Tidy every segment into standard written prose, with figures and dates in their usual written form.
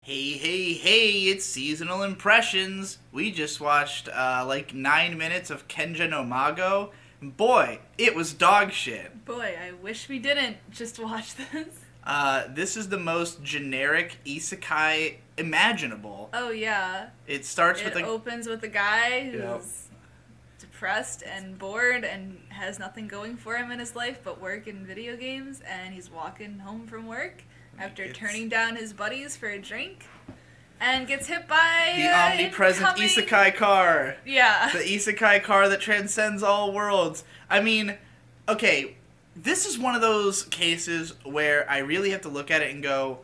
Hey, hey, hey, it's Seasonal Impressions. We just watched, 9 minutes of Kenja no Mago. Boy, it was dog shit. Boy, I wish we didn't just watch this. This is the most generic isekai imaginable. Oh yeah. It starts It with opens with a guy who's Yep. depressed and bored and has nothing going for him in his life but work and video games, and he's walking home from work after turning down his buddies for a drink and gets hit by the omnipresent isekai car. Yeah. The isekai car that transcends all worlds. I mean, okay, this is one of those cases where I really have to look at it and go,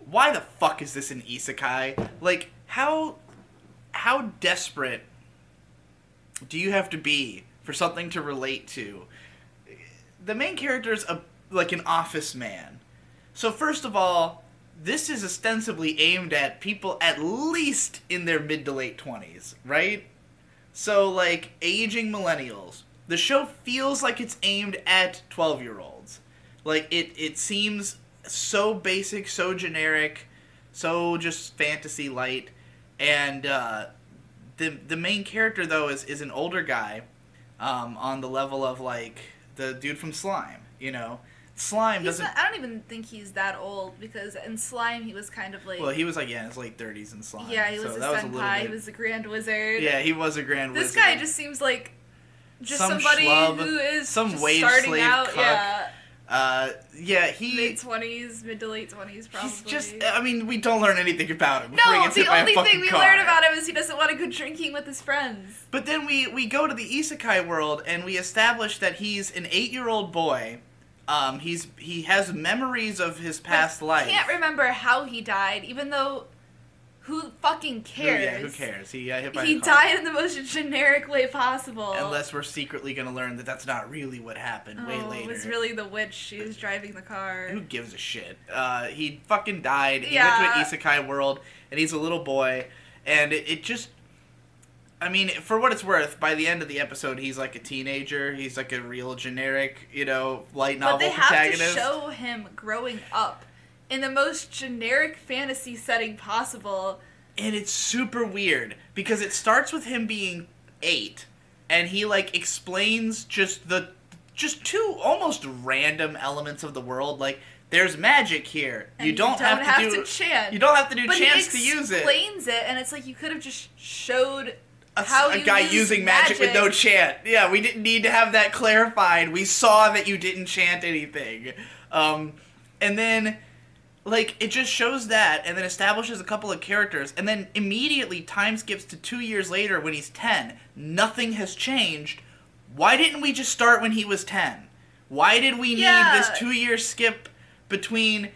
why the fuck is this an isekai? Like, how desperate do you have to be for something to relate to? The main character is like an office man. So first of all, this is ostensibly aimed at people at least in their mid to late 20s, right? So, like, aging millennials. The show feels like it's aimed at 12-year-olds. Like, it seems so basic, so generic, so just fantasy light. And the main character, though, is an older guy on the level of, like, the dude from Slime, you know? Slime doesn't... I don't even think he's that old, because in Slime he was kind of like... Well, he was like, in his late 30s in Slime. Yeah, he was so a that was senpai, he was a grand wizard. Yeah, he was a grand wizard. This guy just seems like somebody schlub, who is some just wage starting slave out, cuck. He... Mid-20s, mid to late 20s, probably. He's just... I mean, we don't learn anything about him. No, the only thing we learn about him is he doesn't want to go drinking with his friends. But then we go to the isekai world, and we establish that he's an 8-year-old boy. He has memories of his past life. I can't remember how he died, even though who fucking cares? Who cares? He hit by He a car. died in the most generic way possible. Unless we're secretly going to learn that that's not really what happened way later. It was really the witch. She was driving the car. Who gives a shit? He fucking died. He Yeah. went to an isekai world, and he's a little boy, and it just... I mean, for what it's worth, by the end of the episode, he's like a teenager. He's like a real generic, light novel protagonist. But they have to show him growing up in the most generic fantasy setting possible. And it's super weird, because it starts with him being 8, and he, like, explains just two almost random elements of the world. Like, there's magic here. And you don't have to chant. You don't have to do but chants to use it. He explains it, and it's like you could have just showed... A guy using magic with no chant. Yeah, we didn't need to have that clarified. We saw that you didn't chant anything. And then, like, it just shows that, and then establishes a couple of characters, and then immediately time skips to 2 years later when he's 10. Nothing has changed. Why didn't we just start when he was 10? Why did we need this 2-year skip between...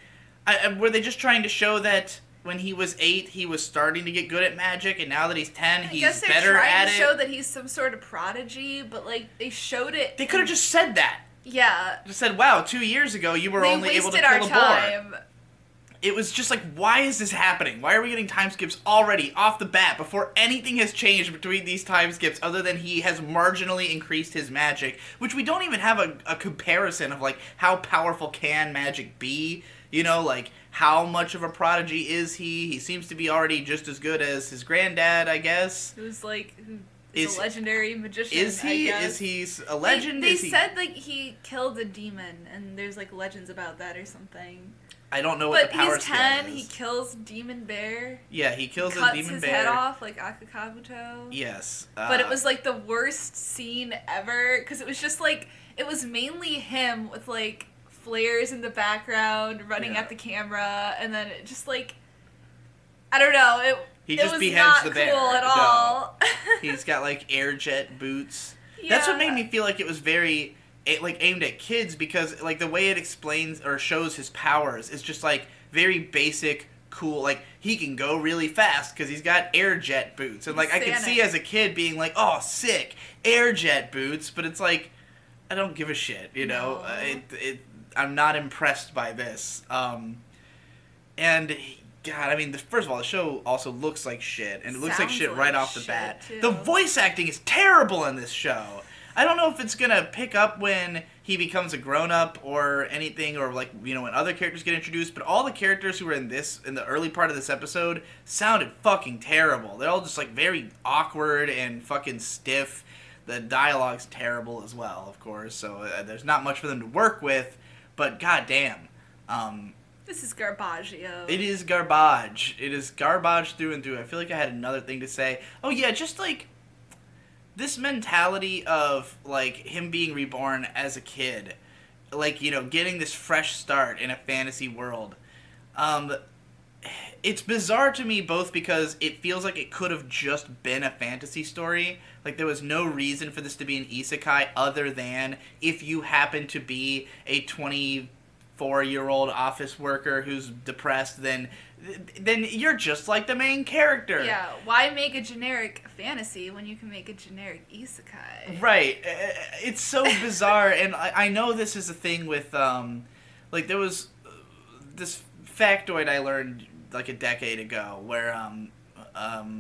were they just trying to show that... When he was 8, he was starting to get good at magic, and now that he's 10, he's better at it. I guess they're trying to show that he's some sort of prodigy, but, like, they showed it... They could have just said that. Yeah. Just said, wow, 2 years ago, you were only able to kill a boar. It was just like, why is this happening? Why are we getting time skips already, off the bat, before anything has changed between these time skips, other than he has marginally increased his magic, which we don't even have a comparison of, like, how powerful can magic be? Like, how much of a prodigy is he? He seems to be already just as good as his granddad, I guess. Who's, like, a legendary magician, Is he? I guess. Is he a legend? They said, like, he killed a demon, and there's, like, legends about that or something. I don't know what the power scale is. But he's 10, he kills Demon Bear. Yeah, he kills a Demon Bear. Cuts his head off, like Akakabuto. Yes. But it was, like, the worst scene ever, because it was just, like, it was mainly him with, like, flares in the background, running at the camera, and then it just, like, I don't know, he just was beheads not the bear. Cool at all. No. He's got, like, air jet boots. Yeah. That's what made me feel like it was very... aimed at kids, because, like, the way it explains or shows his powers is just, like, very basic, cool. Like, he can go really fast because he's got air jet boots. And, like, I could see as a kid being like, oh, sick, air jet boots. But it's like, I don't give a shit, No. I'm not impressed by this. And... God, I mean, first of all, the show also looks like shit, and it looks like shit right off the bat. Too. The voice acting is terrible in this show. I don't know if it's gonna pick up when he becomes a grown-up or anything, or like, you know, when other characters get introduced, but all the characters who were in the early part of this episode sounded fucking terrible. They're all just like very awkward and fucking stiff. The dialogue's terrible as well, of course, so there's not much for them to work with, but goddamn. This is garbaggio. It is garbage. It is garbage through and through. I feel like I had another thing to say. Oh yeah, just like this mentality of like him being reborn as a kid, like, you know, getting this fresh start in a fantasy world. It's bizarre to me both because it feels like it could have just been a fantasy story. Like, there was no reason for this to be an isekai other than if you happen to be a 24-year-old office worker who's depressed, then you're just like the main character. Yeah, why make a generic fantasy when you can make a generic isekai? Right. It's so bizarre, and I know this is a thing with, like, there was this factoid I learned like a decade ago where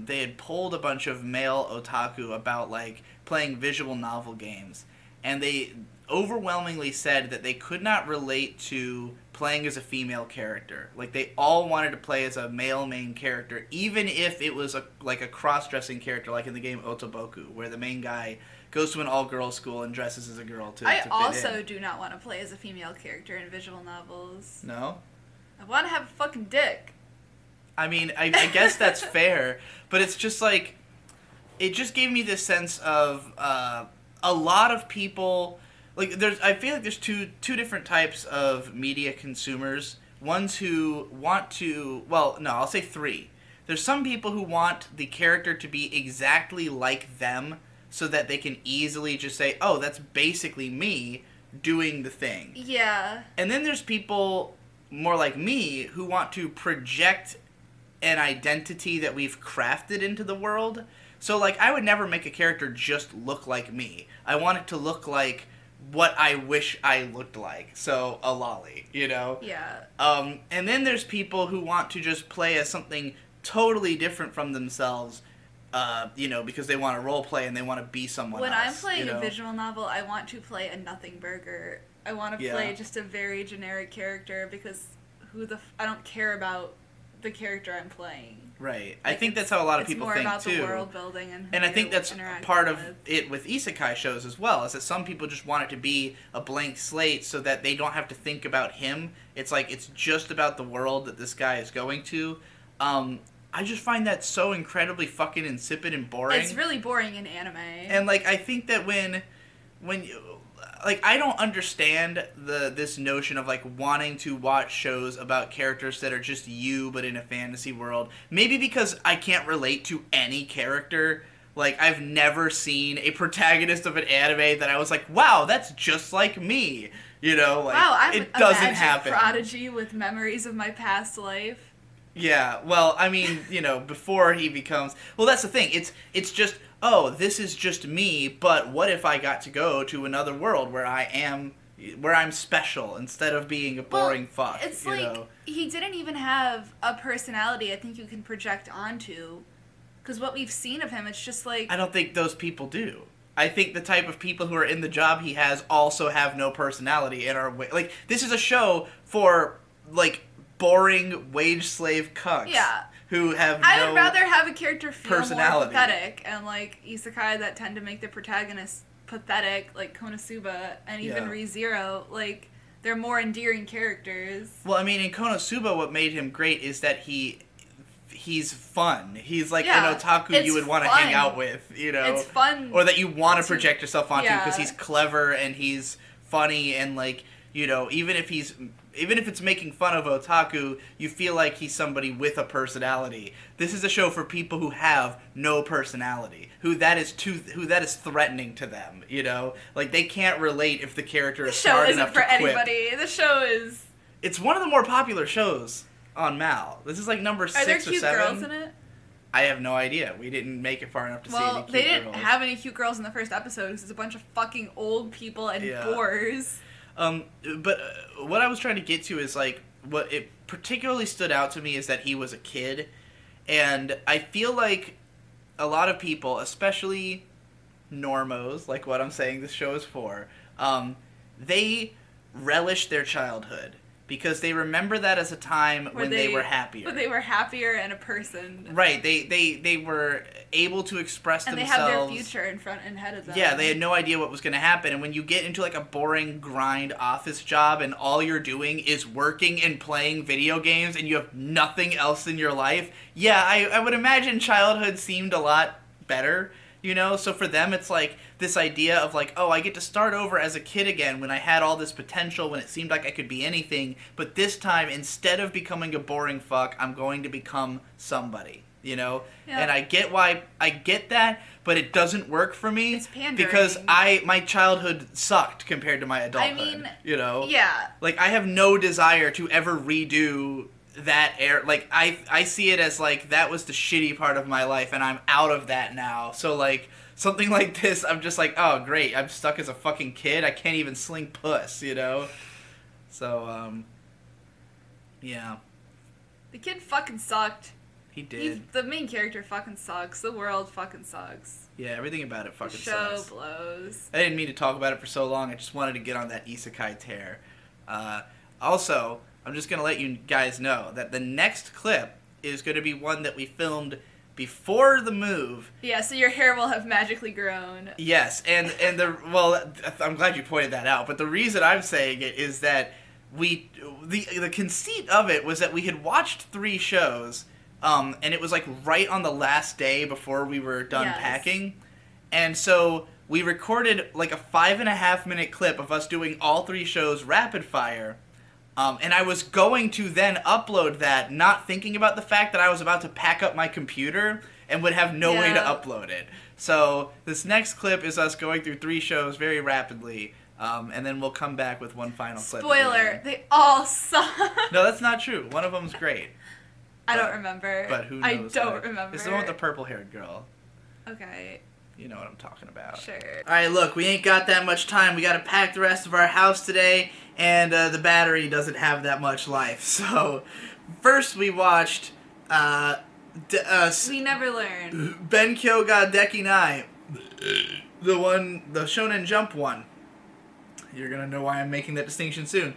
they had polled a bunch of male otaku about like playing visual novel games, and they overwhelmingly said that they could not relate to playing as a female character. Like, they all wanted to play as a male main character, even if it was like a cross-dressing character, like in the game Otoboku, where the main guy goes to an all-girls school and dresses as a girl to fit in. I also do not want to play as a female character in visual novels. No? I want to have a fucking dick. I mean, I guess that's fair, but it's just like, it just gave me this sense of a lot of people, like, I feel like there's two different types of media consumers. Ones who want to, well, no, I'll say three. There's some people who want the character to be exactly like them so that they can easily just say, oh, that's basically me doing the thing. Yeah. And then there's people more like me who want to project an identity that we've crafted into the world. So, like, I would never make a character just look like me. I want it to look like what I wish I looked like. So, a lolly, you know? Yeah. And then there's people who want to just play as something totally different from themselves, you know, because they want to role play and they want to be someone else. When I'm playing you know? a visual novel, I want to play a nothing burger. I want to play just a very generic character because I don't care about the character I'm playing. Right. Like, I think that's how a lot of people think, too. It's more about the world building and I think that's part of it with isekai shows as well, is that some people just want it to be a blank slate so that they don't have to think about him. It's like, it's just about the world that this guy is going to. I just find that so incredibly fucking insipid and boring. It's really boring in anime. And, like, I think that when you... Like, I don't understand this notion of, like, wanting to watch shows about characters that are just you, but in a fantasy world. Maybe because I can't relate to any character. Like, I've never seen a protagonist of an anime that I was like, wow, that's just like me. You know, like, wow, I'm it doesn't a magic happen. prodigy with memories of my past life. Yeah, well, I mean, you know, before he becomes... Well, that's the thing. It's just, oh, this is just me, but what if I got to go to another world where I'm special instead of being a boring fuck? It's you like, know? He didn't even have a personality I think you can project onto. Because what we've seen of him, it's just like... I don't think those people do. I think the type of people who are in the job he has also have no personality and are... Like, this is a show for, like... boring wage slave cucks who have I would rather have a character feel more pathetic, and like isekai that tend to make the protagonist pathetic, like Konosuba and even ReZero, like they're more endearing characters. Well, I mean, in Konosuba, what made him great is that he's fun. He's like an otaku you would want to hang out with, you know? It's fun. Or that you want to project yourself onto because he's clever and he's funny and, like, you know, even if it's making fun of otaku, you feel like he's somebody with a personality. This is a show for people who have no personality, who that is threatening to them, you know? Like, they can't relate if the character is smart enough to quip. The show isn't for anybody. The show is... It's one of the more popular shows on Mal. This is like number 6 or 7. Are there cute girls in it? I have no idea. We didn't make it far enough to see any cute girls. Well, they didn't have any cute girls in the first episode because it's a bunch of fucking old people and boars. But what I was trying to get to is, like, what it particularly stood out to me is that he was a kid. And I feel like a lot of people, especially normos, like what I'm saying this show is for, they relish their childhood because they remember that as a time when they were happier. But they were happier and a person. Right. They were able to express themselves. And they have their future in front and ahead of them. Yeah, they had no idea what was going to happen. And when you get into like a boring grind office job and all you're doing is working and playing video games and you have nothing else in your life, yeah, I would imagine childhood seemed a lot better. You know, so for them it's like this idea of like, oh, I get to start over as a kid again when I had all this potential, when it seemed like I could be anything, but this time instead of becoming a boring fuck, I'm going to become somebody, you know? Yeah. And I get that, but it doesn't work for me. It's pandering. Because my childhood sucked compared to my adulthood. I mean, you know? Yeah. Like, I have no desire to ever redo that like I see it as like that was the shitty part of my life and I'm out of that now. So like something like this, I'm just like, oh great, I'm stuck as a fucking kid. I can't even sling puss, you know? So yeah. The kid fucking sucked. He did. The main character fucking sucks. The world fucking sucks. Yeah, everything about it fucking the show sucks. blows. I didn't mean to talk about it for so long. I just wanted to get on that isekai tear. Also, I'm just going to let you guys know that the next clip is going to be one that we filmed before the move. Yeah, so your hair will have magically grown. Yes, and I'm glad you pointed that out, but the reason I'm saying it is that the conceit of it was that we had watched 3 shows, and it was like right on the last day before we were done packing, and so we recorded like a 5.5-minute clip of us doing all 3 shows rapid fire. And I was going to then upload that, not thinking about the fact that I was about to pack up my computer and would have no way to upload it. So this next clip is us going through 3 shows very rapidly, and then we'll come back with one final clip. Spoiler, they all suck. No, that's not true. One of them's great. I don't remember. But who knows? I don't remember. It's the one with the purple-haired girl. Okay. You know what I'm talking about. Sure. Alright, look, we ain't got that much time. We gotta pack the rest of our house today, and the battery doesn't have that much life. So, first we watched, We never learn. Benkyo ga Dekinai. The Shonen Jump one. You're gonna know why I'm making that distinction soon.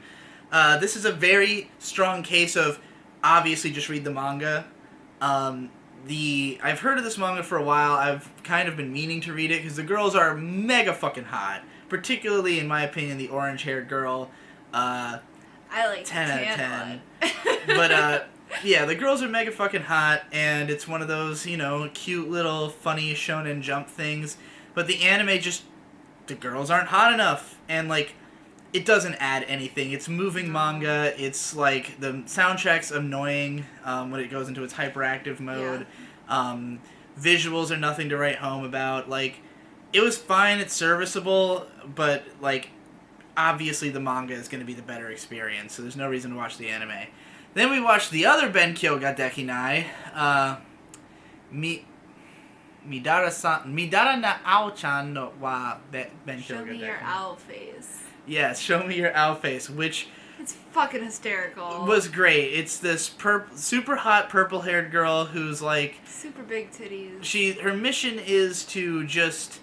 This is a very strong case of, obviously, just read the manga. I've heard of this manga for a while. I've kind of been meaning to read it because the girls are mega fucking hot. Particularly, in my opinion, the orange-haired girl. I like 10 out of 10. But yeah, the girls are mega fucking hot, and it's one of those, you know, cute little funny Shonen Jump things. But the anime the girls aren't hot enough, and like, it doesn't add anything. It's moving manga. It's like the soundtrack's annoying when it goes into its hyperactive mode. Yeah. Visuals are nothing to write home about. Like, it was fine. It's serviceable, but like, obviously the manga is going to be the better experience. So there's no reason to watch the anime. Then we watched the other Benkyo ga Dekinai, Midara na Ao-chan no wa Benkyo ga Dekinai. Show me your owl face. Yes, Show Me Your Owl Face, which... It's fucking hysterical. Was great. It's this super hot purple-haired girl who's like... Super big titties. Her mission is to just...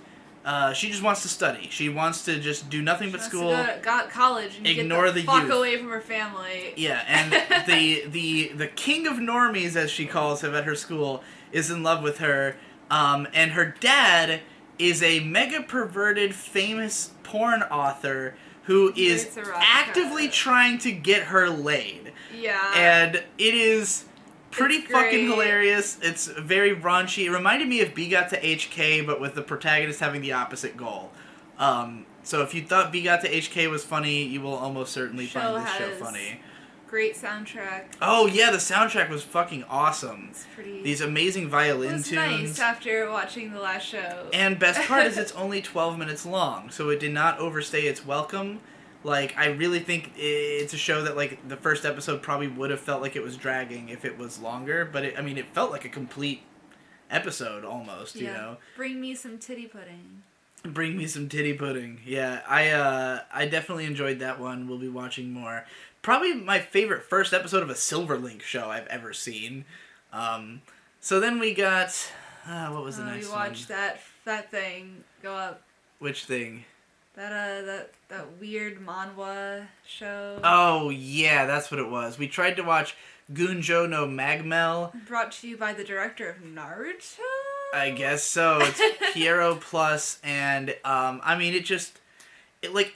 she just wants to study. She wants to just do nothing but school. Go to college and ignore get the youth. fuck away from her family. Yeah, and the king of normies, as she calls him at her school, is in love with her. And her dad is a mega perverted, famous porn author who is actively trying to get her laid. Yeah. And it is pretty fucking hilarious. It's very raunchy. It reminded me of Biga to HK, but with the protagonist having the opposite goal. So if you thought Biga to HK was funny, you will almost certainly find this show funny. Great soundtrack. Oh yeah, the soundtrack was fucking awesome. It's pretty... These amazing violin tunes. It was nice after watching the last show. And best part is it's only 12 minutes long, so it did not overstay its welcome. Like, I really think it's a show that, like, the first episode probably would have felt like it was dragging if it was longer, but it felt like a complete episode almost, you know? Bring me some titty pudding. Bring me some titty pudding. Yeah, I definitely enjoyed that one. We'll be watching more. Probably my favorite first episode of a Silverlink show I've ever seen. So then we got... what was the next one? We watched that that thing? Go up. Which thing? That weird manhwa show. Oh, yeah, that's what it was. We tried to watch Gunjo no Magmel. Brought to you by the director of Naruto? I guess so. It's Piero Plus, and, I mean, like,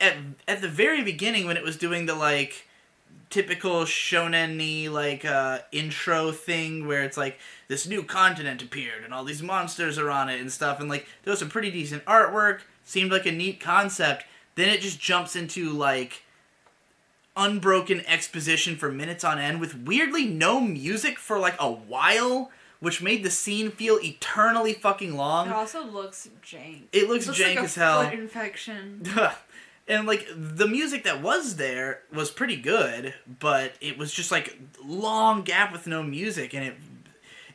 at the very beginning when it was doing the, like, typical shonen-y, like, intro thing where it's like, this new continent appeared and all these monsters are on it and stuff, and, like, there was some pretty decent artwork, seemed like a neat concept. Then it just jumps into, like, unbroken exposition for minutes on end with weirdly no music for, like, a while, which made the scene feel eternally fucking long. It also looks jank. It looks jank like as hell. Foot infection. And, like, the music that was there was pretty good, but it was just, like, long gap with no music, and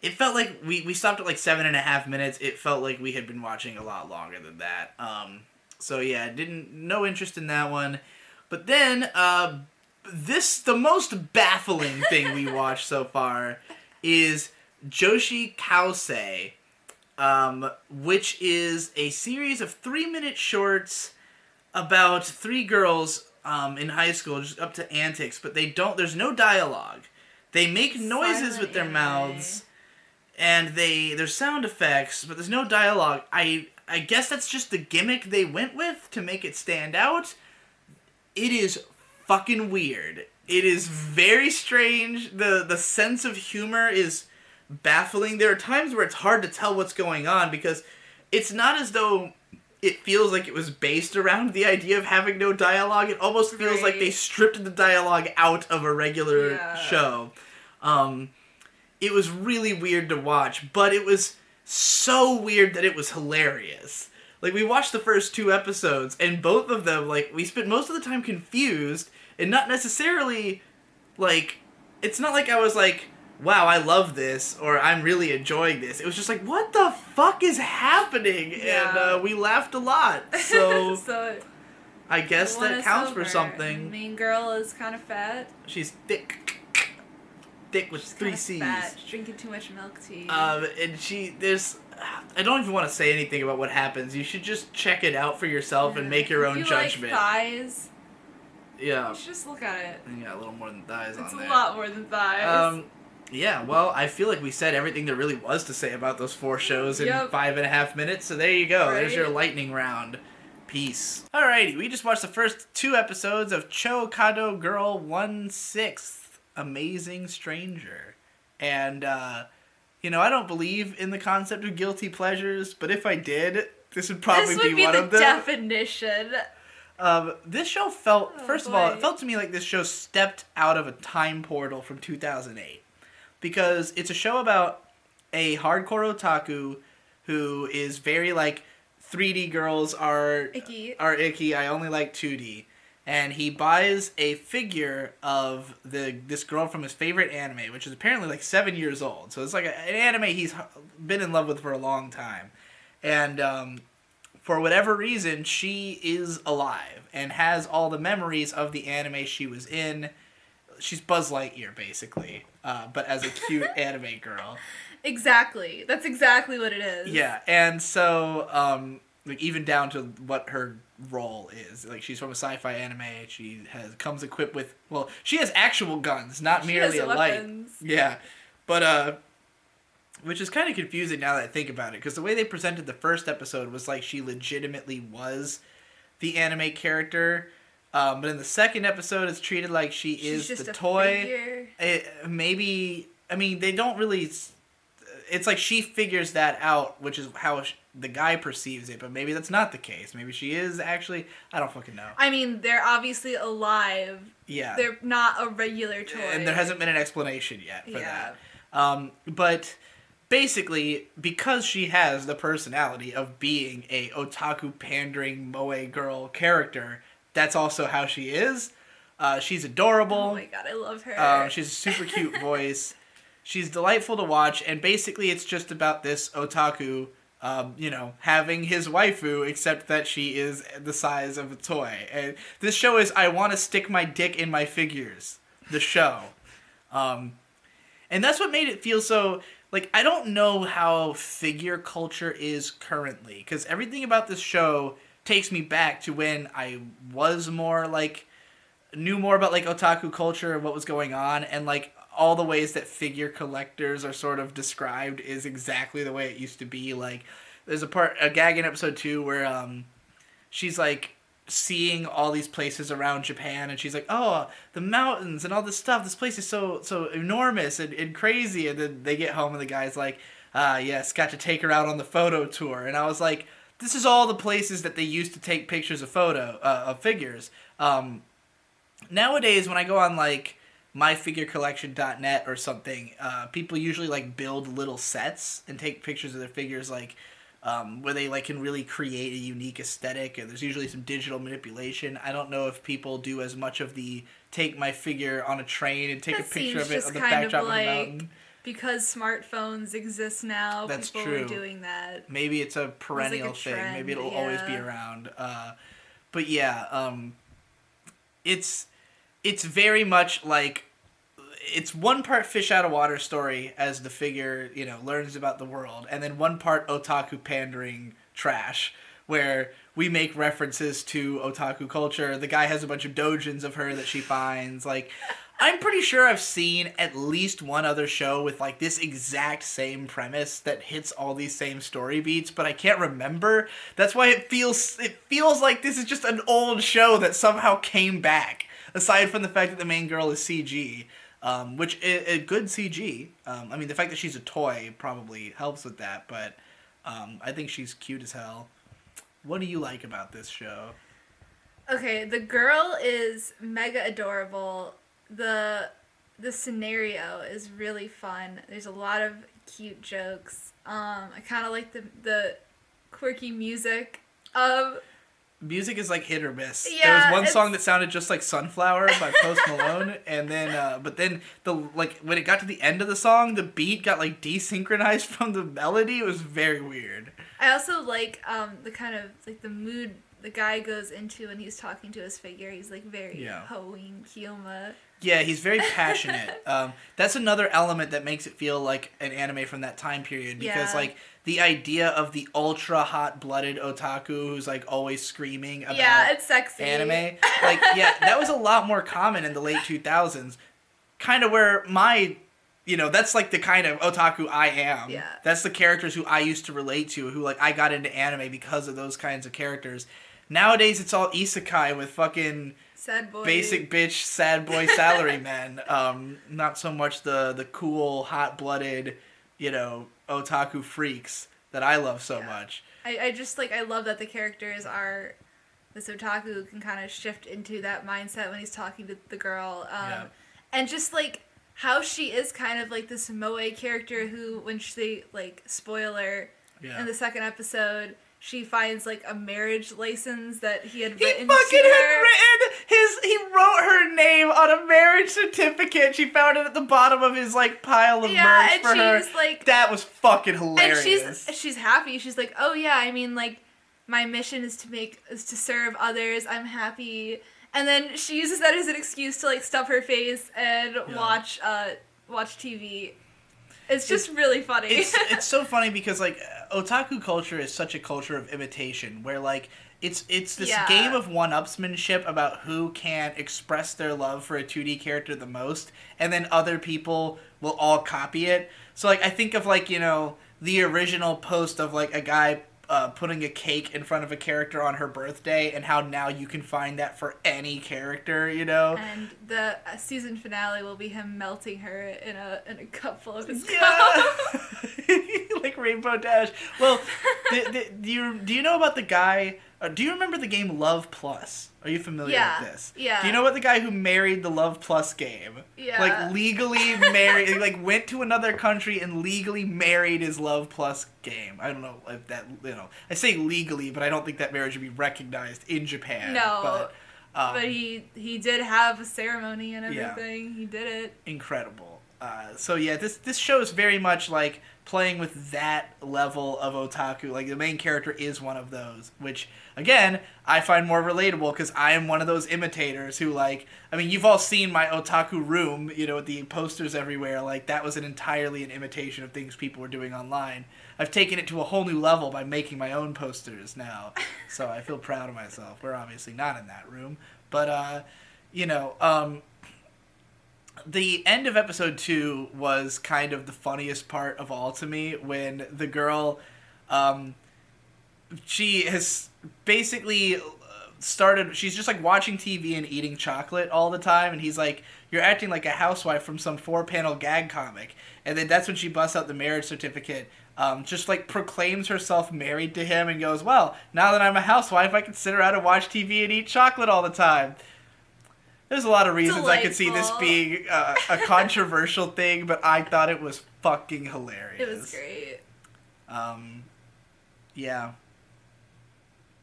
it felt like we stopped at, like, 7.5 minutes. It felt like we had been watching a lot longer than that. So, yeah, no interest in that one. But then, the most baffling thing we watched so far is Joshikausei, which is a series of 3-minute shorts about 3 girls in high school just up to antics, but there's no dialogue. They make noises with their mouths, and there's sound effects, but there's no dialogue. I guess that's just the gimmick they went with to make it stand out. It is fucking weird. It is very strange. The sense of humor is baffling. There are times where it's hard to tell what's going on because it's not as though it feels like it was based around the idea of having no dialogue. It almost feels like they stripped the dialogue out of a regular show. It was really weird to watch, but it was so weird that it was hilarious. Like, we watched the first 2 episodes, and both of them, like, we spent most of the time confused, and not necessarily, like, it's not like I was like, wow, I love this, or I'm really enjoying this. It was just like, what the fuck is happening? Yeah. And we laughed a lot, so, I guess that counts for something. The main girl is kind of fat. She's thick with 3 C's. Fat. She's drinking too much milk tea. And I don't even want to say anything about what happens. You should just check it out for yourself and make your own judgment. Like thighs. Yeah. You should just look at it. You got a little more than thighs on there. It's a lot more than thighs. Yeah, well, I feel like we said everything there really was to say about those 4 shows in 5.5 minutes, so there you go. Right. There's your lightning round. Peace. Alrighty, we just watched the first 2 episodes of Choukadou Girl 1/6, Amazing Stranger. And, you know, I don't believe in the concept of guilty pleasures, but if I did, this would probably be one of them. This would be the definition. This show felt, first of all, it felt to me like this show stepped out of a time portal from 2008. Because it's a show about a hardcore otaku who is very, like, 3D girls are icky. I only like 2D. And he buys a figure of this girl from his favorite anime, which is apparently like 7 years old. So it's like an anime he's been in love with for a long time. And for whatever reason, she is alive and has all the memories of the anime she was in. She's Buzz Lightyear, basically, but as a cute anime girl. Exactly. That's exactly what it is. Yeah, and so, like, even down to what her role is. Like, she's from a sci-fi anime. She comes equipped with, well, she has actual guns, not merely a light. Yeah, but which is kind of confusing now that I think about it, because the way they presented the first episode was like she legitimately was the anime character. But in the second episode, it's treated like she's just the toy. Maybe, I mean, they don't really. It's like she figures that out, which is how the guy perceives it. But maybe that's not the case. Maybe she is actually. I don't fucking know. I mean, they're obviously alive. Yeah. They're not a regular toy. And there hasn't been an explanation yet for that. But basically, because she has the personality of being a otaku pandering moe girl character, that's also how she is. She's adorable. Oh my god, I love her. She has a super cute voice. She's delightful to watch, and basically it's just about this otaku, having his waifu, except that she is the size of a toy. And this show is I Want to Stick My Dick in My Figures, the show. And that's what made it feel so, like, I don't know how figure culture is currently, because everything about this show takes me back to when I was more, like, knew more about, like, otaku culture and what was going on, and, like, all the ways that figure collectors are sort of described is exactly the way it used to be. Like, there's a gag in episode 2 where, she's like seeing all these places around Japan, and she's like, "Oh, the mountains and all this stuff. This place is so enormous and crazy." And then they get home, and the guy's like, "Ah, yes, got to take her out on the photo tour." And I was like, "This is all the places that they used to take pictures of figures." Nowadays, when I go on like myfigurecollection.net or something, people usually like build little sets and take pictures of their figures, like where they like can really create a unique aesthetic. And there's usually some digital manipulation. I don't know if people do as much of the take my figure on a train and take That a picture of it seems on the just kind backdrop of of the like mountain. because smartphones exist now. That's people true. are doing that. Maybe it's a perennial It's thing. like a Maybe trend, it'll always be yeah. around. But yeah, it's very much like it's one part fish out of water story as the figure, you know, learns about the world, and then one part otaku pandering trash where we make references to otaku culture. The guy has a bunch of dojins of her that she finds. Like, I'm pretty sure I've seen at least one other show with like this exact same premise that hits all these same story beats, but I can't remember. That's why it feels like this is just an old show that somehow came back. Aside from the fact that the main girl is CG, which is a good CG. I mean, the fact that she's a toy probably helps with that, but I think she's cute as hell. What do you like about this show? Okay, the girl is mega adorable. The scenario is really fun. There's a lot of cute jokes. I kind of like the quirky music. Music is like hit or miss. Yeah, There was one song that sounded just like Sunflower by Post Malone, and then but then when it got to the end of the song, the beat got like desynchronized from the melody. It was very weird. I also like the kind of like the mood the guy goes into when he's talking to his figure. He's like very hoeing Kiyoma. Yeah, he's very passionate. That's another element that makes it feel like an anime from that time period, because like the idea of the ultra hot-blooded otaku who's like always screaming about it's sexy anime, like that was a lot more common in the late 2000s. Kind of where my, you know, that's like the kind of otaku I am. Yeah. That's the characters who I used to relate to, who like I got into anime because of those kinds of characters. Nowadays it's all isekai with fucking sad boy, basic bitch, sad boy salary men. Not so much the cool, hot-blooded, you know, otaku freaks that I love so much. I just like, I love that the characters are this otaku who can kind of shift into that mindset when he's talking to the girl. And just like how she is kind of like this moe character who, when she, like, spoiler, in the second episode, she finds like a marriage license that he had written. He wrote her name on a marriage certificate. She found it at the bottom of his like pile of merch for her. Like, that was fucking hilarious. And she's happy. She's like, oh yeah, I mean, like, my mission is to serve others. I'm happy. And then she uses that as an excuse to like stuff her face and watch TV. It's just really funny. It's so funny because like otaku culture is such a culture of imitation, where like it's this game of one-upsmanship about who can express their love for a 2D character the most, and then other people will all copy it. So like I think of like, you know, the original post of like a guy putting a cake in front of a character on her birthday, and how now you can find that for any character, you know. And the season finale will be him melting her in a cup full of his cup. Like Rainbow Dash. Well, do you know about the guy? Do you remember the game Love Plus? Are you familiar with this? Yeah. Do you know about the guy who married the Love Plus game? Yeah. Like legally married, like went to another country and legally married his Love Plus game. I don't know if that, you know, I say legally, but I don't think that marriage would be recognized in Japan. No. But he did have a ceremony and everything. Yeah. He did it. Incredible. So yeah, this show is very much like playing with that level of otaku. Like the main character is one of those, which again I find more relatable because I am one of those imitators who like. I mean, you've all seen my otaku room, with the posters everywhere. Like that was entirely an imitation of things people were doing online. I've taken it to a whole new level by making my own posters now, so I feel proud of myself. We're obviously not in that room, but you know. The end of episode 2 was kind of the funniest part of all to me when the girl um, she has basically started she's just like watching TV and eating chocolate all the time, and he's like, you're acting like a housewife from some 4-panel gag comic. And then that's when she busts out the marriage certificate, just like proclaims herself married to him and goes, well, now that I'm a housewife I can sit around and watch TV and eat chocolate all the time. There's a lot of reasons Delightful. I could see this being a controversial thing, but I thought it was fucking hilarious. It was great. Yeah.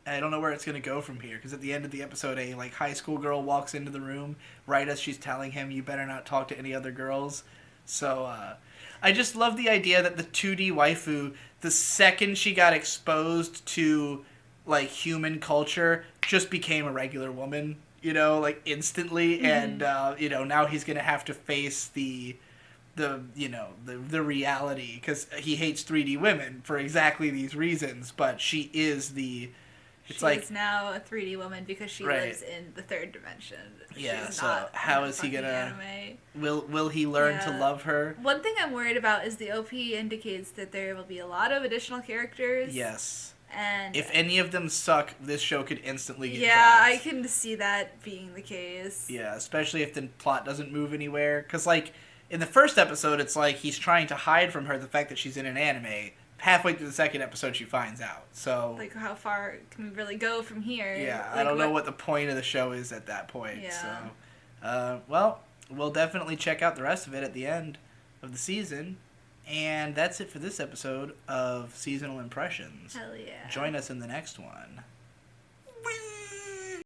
I don't know where it's gonna go from here, because at the end of the episode, a like high school girl walks into the room right as she's telling him, "You better not talk to any other girls." So I just love the idea that the 2D waifu, the second she got exposed to like human culture, just became a regular woman. Like instantly, and now he's gonna have to face the reality, because he hates 3D women for exactly these reasons. But she is the. It's she like is now a 3D woman because she right. lives in the third dimension. Yeah. She's So not how is he gonna? Anime. Will he learn to love her? One thing I'm worried about is the OP indicates that there will be a lot of additional characters. Yes. And if any of them suck, this show could instantly get dropped. I can see that being the case. Yeah, especially if the plot doesn't move anywhere. Because, like, in the first episode, it's like he's trying to hide from her the fact that she's in an anime. Halfway through the second episode, she finds out. So, like, how far can we really go from here? Yeah, like, I don't know what the point of the show is at that point. Yeah. So, well, we'll definitely check out the rest of it at the end of the season. And that's it for this episode of Seasonal Impressions. Hell yeah. Join us in the next one.